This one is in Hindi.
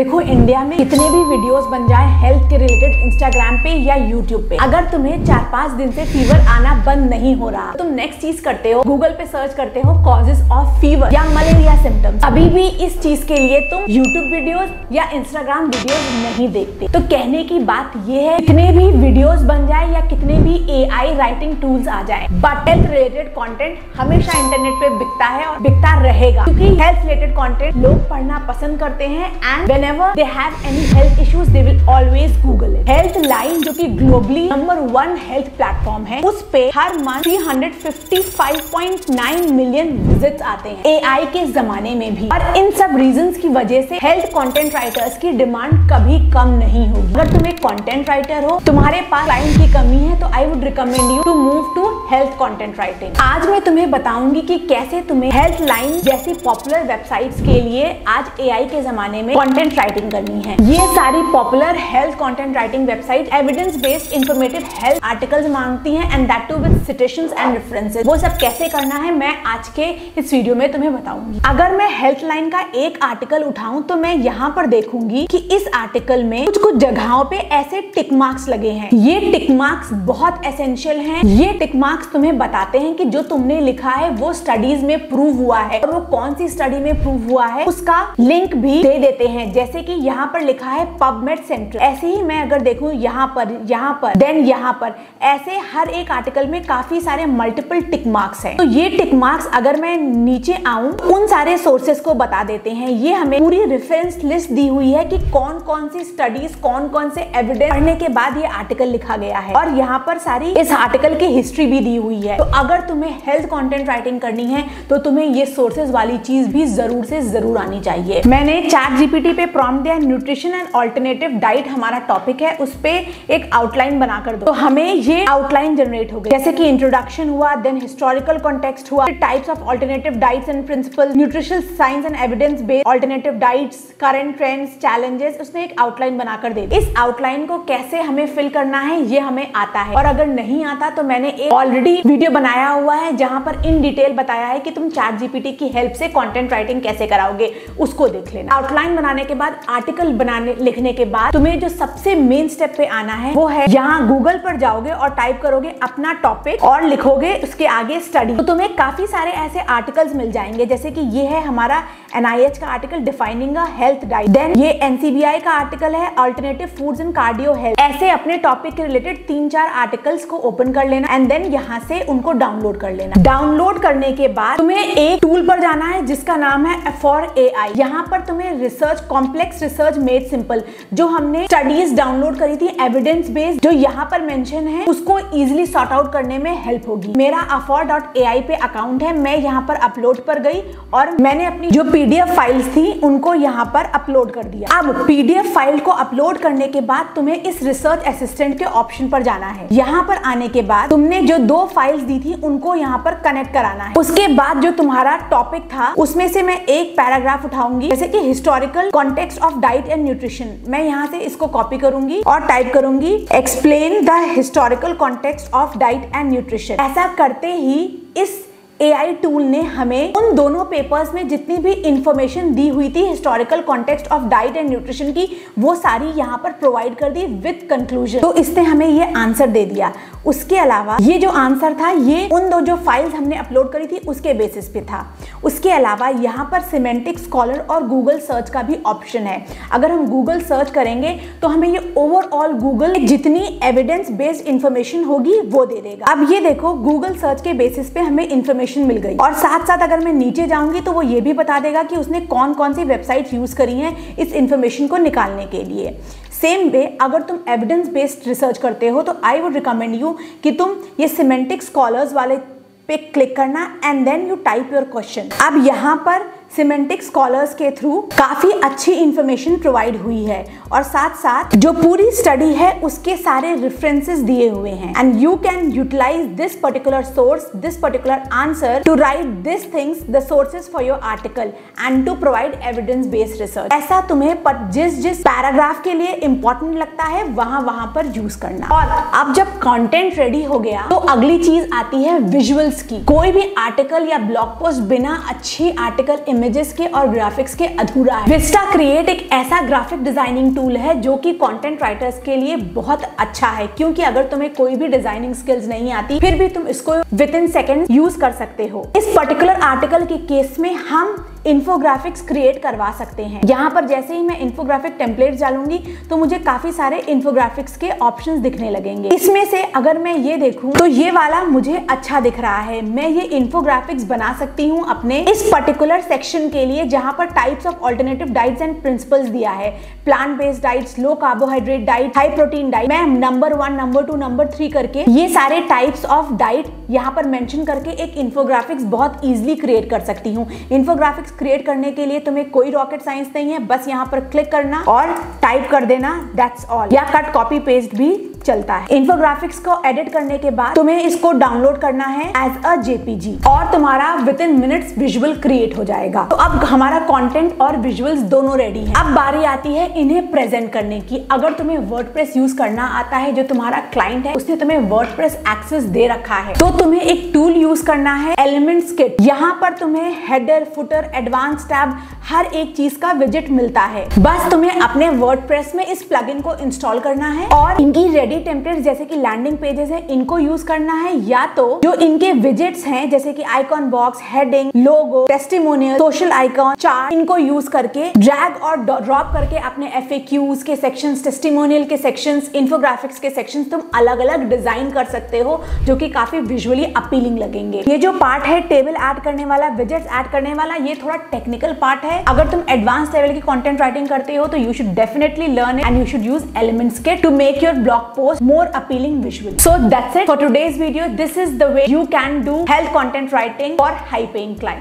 देखो इंडिया में कितने भी वीडियोस बन जाए हेल्थ के रिलेटेड इंस्टाग्राम पे या यूट्यूब पे, अगर तुम्हें 4-5 दिन से फीवर आना बंद नहीं हो रहा, तुम नेक्स्ट चीज करते हो गूगल पे सर्च करते हो कॉजेस ऑफ फीवर या मलेरिया सिम्टम्स। अभी भी इस चीज के लिए तुम यूट्यूब वीडियोस या इंस्टाग्राम वीडियोस नहीं देखते। तो कहने की बात ये है, कितने भी वीडियोस बन जाए या कितने भी AI राइटिंग टूल्स आ जाए, बट हेल्थ रिलेटेड कंटेंट हमेशा इंटरनेट पे बिकता है और बिकता रहेगा, क्योंकि हेल्थ रिलेटेड कंटेंट लोग पढ़ना पसंद करते हैं and whenever they have any health issues they will always Google it। Healthline जो कि ग्लोबली नंबर 1 हेल्थ प्लेटफॉर्म है, उस पे हर मंथ 355.9 मिलियन विजिट्स आते हैं AI के जमाने में भी। और इन सब रीजंस की वजह से हेल्थ कंटेंट राइटर्स की डिमांड कभी कम नहीं होगी। अगर तुम एक कंटेंट राइटर हो, तुम्हारे पास क्लाइंट की कमी है, तो I would recommend you to move to health content writing. आज मैं तुम्हें बताऊंगी कि कैसे तुम्हें हेल्थलाइन जैसी पॉपुलर वेबसाइट्स के लिए आज AI के जमाने में कंटेंट राइटिंग करनी है। ये सारी popular health content writing website evidence based informative health articles मांगती हैं and that too with citations and references. वो सब कैसे करना है मैं आज के इस वीडियो में तुम्हें बताऊंगी। अगर मैं हेल्थलाइन का एक आर्टिकल उठाऊं तो मैं यहाँ पर देखूंगी कि इस आर्टिकल में कुछ कुछ जगहों पे ऐसे टिक मार्क्स लगे हैं। ये टिक मार्क्स बहुत एसेंशियल हैं। ये टिक मार्क्स तुम्हें बताते हैं कि जो तुमने लिखा है वो स्टडीज में प्रूव हुआ है, और वो कौन सी स्टडी में प्रूव हुआ है उसका लिंक भी दे देते हैं। जैसे कि यहाँ पर लिखा है पबमेड सेंट्रल, ऐसे ही मैं अगर देखूं यहाँ पर देन यहाँ पर, ऐसे हर एक आर्टिकल में काफी सारे मल्टीपल टिक मार्क्स हैं। तो ये टिक मार्क्स अगर मैं नीचे आऊं, उन सारे सोर्सेस को बता देते हैं। ये हमें पूरी रेफरेंस लिस्ट दी हुई है कि कौन कौन सी स्टडीज, कौन कौन से एविडेंस पढ़ने के बाद ये आर्टिकल लिखा गया है, और यहाँ पर सारी इस आर्टिकल की हिस्ट्री भी दी हुई है। तो अगर तुम्हें हेल्थ कंटेंट राइटिंग करनी है तो तुम्हें ये सोर्सेज वाली चीज भी जरूर से जरूर आनी चाहिए। मैंने ChatGPT पे प्रॉम्प्ट दिया, न्यूट्रिशन एंड अल्टरनेटिव डाइट हमारा टॉपिक है, उस पे एक आउटलाइन बनाकर दो। तो हमें ये आउटलाइन जनरेट हो गई, जैसे कि इंट्रोडक्शन हुआ, देन हिस्टोरिकल कॉन्टेक्स्ट हुआ, types of alternative diets and principles, nutritional science and evidence based alternative diets, current trends, challenges, उसने एक आउटलाइन बनाकर दे दी। इस आउटलाइन को कैसे हमें फिल करना है ये हमें आता है, और अगर नहीं आता तो मैंने एक ऑलरेडी वीडियो बनाया हुआ है जहां पर इन डिटेल बताया है कि तुम ChatGPT की हेल्प से कंटेंट राइटिंग कैसे कराओगे, उसको देख लेना। आउटलाइन बनाने के बाद, आर्टिकल लिखने के बाद तुम्हें जो सबसे मेन स्टेप पे आना है वो है, यहाँ गूगल पर जाओगे और टाइप करोगे अपना टॉपिक और लिखोगे उसके आगे स्टडी। तो तुम्हें काफी सारे ऐसे आर्टिकल्स मिल जाएंगे, जैसे कि ये है हमारा NIH का article defining a health diet, then ये NCBI का आर्टिकल है alternative foods and cardio health. ऐसे अपने टॉपिक के रिलेटेड 3-4 आर्टिकल्स को ओपन कर लेना एंड देन यहाँ से उनको डाउनलोड कर लेना। डाउनलोड करने के बाद तुम्हें एक टूल पर जाना है जिसका नाम है For.ai। यहाँ पर तुम्हें research, complex research made simple, जो हमने स्टडीज डाउनलोड करी थी एविडेंस बेस्ड, जो यहाँ पर मेंशन है, उसको इजीली सॉर्ट आउट करने में हेल्प होगी। मेरा For.ai पे अकाउंट है, मैं यहाँ पर अपलोड पर गई और मैंने अपनी जो PDF फाइल्स थी उनको यहाँ पर अपलोड कर दिया। अब PDF फाइल को अपलोड करने के बाद तुम्हें इस रिसर्च असिस्टेंट के ऑप्शन पर जाना है। यहाँ पर आने के बाद तुमने जो 2 फाइल्स दी थी उनको यहाँ पर कनेक्ट कराना है। उसके बाद जो तुम्हारा टॉपिक था उसमें से मैं एक पैराग्राफ उठाऊंगी, जैसे कि historical context of diet and nutrition. मैं यहाँ से इसको कॉपी करूंगी और टाइप करूंगी explain the historical context of diet and nutrition. ऐसा करते ही इस AI टूल ने हमें उन दोनों पेपर्स में जितनी भी इंफॉर्मेशन दी हुई थी historical context of diet and nutrition की, वो सारी यहाँ पर प्रोवाइड कर दी विद कंक्लूजन। तो इसने हमें ये आंसर दे दिया। उसके अलावा ये जो आंसर था ये उन दो जो फाइल्स हमने अपलोड करी थी उसके बेसिस पे था। उसके अलावा यहाँ पर सिमेंटिक स्कॉलर और गूगल सर्च का भी ऑप्शन है। अगर हम गूगल सर्च करेंगे तो हमें ये ओवरऑल गूगल जितनी एविडेंस बेस्ड इंफॉर्मेशन होगी वो दे देगा। अब ये देखो, गूगल सर्च के बेसिस पे हमें इंफॉर्मेशन मिल गई, और साथ साथ अगर मैं नीचे जाऊंगी तो वो ये भी बता देगा कि उसने कौन कौन सी वेबसाइट यूज करी हैं इस इंफॉर्मेशन को निकालने के लिए। सेम वे अगर तुम एविडेंस बेस्ड रिसर्च करते हो तो आई वुड रिकमेंड यू कि तुम ये सिमेंटिक स्कॉलर्स वाले पे क्लिक करना and then you type your question. अब यहाँ पर सिमेंटिक स्कॉलर्स के थ्रू काफी अच्छी इंफॉर्मेशन प्रोवाइड हुई है, और साथ साथ जो पूरी स्टडी है उसके सारे रेफरेंसेस दिए हुए हैं, and you can utilise this particular source, this particular answer to write this things, the sources for your article and to provide evidence based research. ऐसा तुम्हें जिस पैराग्राफ के लिए इंपॉर्टेंट लगता है वहां पर यूज करना। और अब जब कंटेंट रेडी हो गया तो अगली चीज आती है विजुअल्स की। कोई भी आर्टिकल या ब्लॉग पोस्ट बिना अच्छी आर्टिकल इमेजेस के और ग्राफिक्स के अधूरा है। विस्टा क्रिएट एक ऐसा ग्राफिक डिजाइनिंग टूल है जो कि कंटेंट राइटर्स के लिए बहुत अच्छा है, क्योंकि अगर तुम्हें कोई भी डिजाइनिंग स्किल्स नहीं आती फिर भी तुम इसको विद इन सेकेंड यूज कर सकते हो। इस पर्टिकुलर आर्टिकल के केस में हम इन्फोग्राफिक्स क्रिएट करवा सकते हैं। यहाँ पर जैसे ही मैं इन्फोग्राफिक टेम्पलेट डालूंगी तो मुझे काफी सारे इन्फोग्राफिक्स के ऑप्शंस दिखने लगेंगे। इसमें से अगर मैं ये देखूं तो ये वाला मुझे अच्छा दिख रहा है। मैं ये इन्फोग्राफिक्स बना सकती हूँ अपने इस पर्टिकुलर सेक्शन के लिए, जहाँ पर types of alternative diets and principles दिया है। प्लांट बेस्ड डाइट्स, लो carbohydrate diet, high protein diet. मैं नंबर 1, नंबर 2, नंबर 3 करके ये सारे टाइप्स ऑफ डाइट यहाँ पर मेंशन करके एक इन्फोग्राफिक्स बहुत इजीली क्रिएट कर सकती हूँ। इन्फोग्राफिक्स क्रिएट करने के लिए तुम्हें कोई रॉकेट साइंस नहीं है, बस यहाँ पर क्लिक करना और टाइप कर देना, दैट्स ऑल। या कट कॉपी पेस्ट भी चलता है। इन्फोग्राफिक्स को एडिट करने के बाद तुम्हें इसको डाउनलोड करना है एज अ जेपीजी और तुम्हारा with in minutes visual create हो जाएगा। तो अब हमारा कंटेंट और विजुअल्स दोनों रेडी है। अब बारी आती है इन्हें प्रेजेंट करने की। अगर तुम्हें वर्डप्रेस यूज करना आता है, जो तुम्हारा क्लाइंट है उसने तुम्हें वर्डप्रेस एक्सेस दे रखा है, तो तुम्हें एक टूल यूज करना है, एलिमेंट्स किट। यहाँ पर तुम्हें हेडर, फुटर, एडवांस टैब, हर एक चीज का विजेट मिलता है। बस तुम्हें अपने वर्डप्रेस में इस प्लगइन को इंस्टॉल करना है और इनकी रेडी टेम्पलेट जैसे कि लैंडिंग पेजेस है इनको यूज करना है, या तो जो इनके विजेट्स हैं जैसे कि आइकॉन बॉक्स, हेडिंग, लोगो, टेस्टिमोनियल, सोशल आइकॉन, चार्ट, इनको यूज करके ड्रैग और ड्रॉप करके अपने FAQs के सेक्शंस, टेस्टिमोनियल के सेक्शंस, इन्फोग्राफिक्स के सेक्शंस तुम अलग अलग डिजाइन कर सकते हो, जो कि काफी विजुअली अपीलिंग लगेंगे। ये जो पार्ट है टेबल ऐड करने वाला, विजेट्स ऐड करने वाला, ये थोड़ा टेक्निकल पार्ट है। अगर तुम एडवांस लेवल की कंटेंट राइटिंग करते हो तो you should definitely learn and you should use elements kit to make your blog post more appealing visually. So that's it for today's video. This is the way you can do health content writing for high paying clients.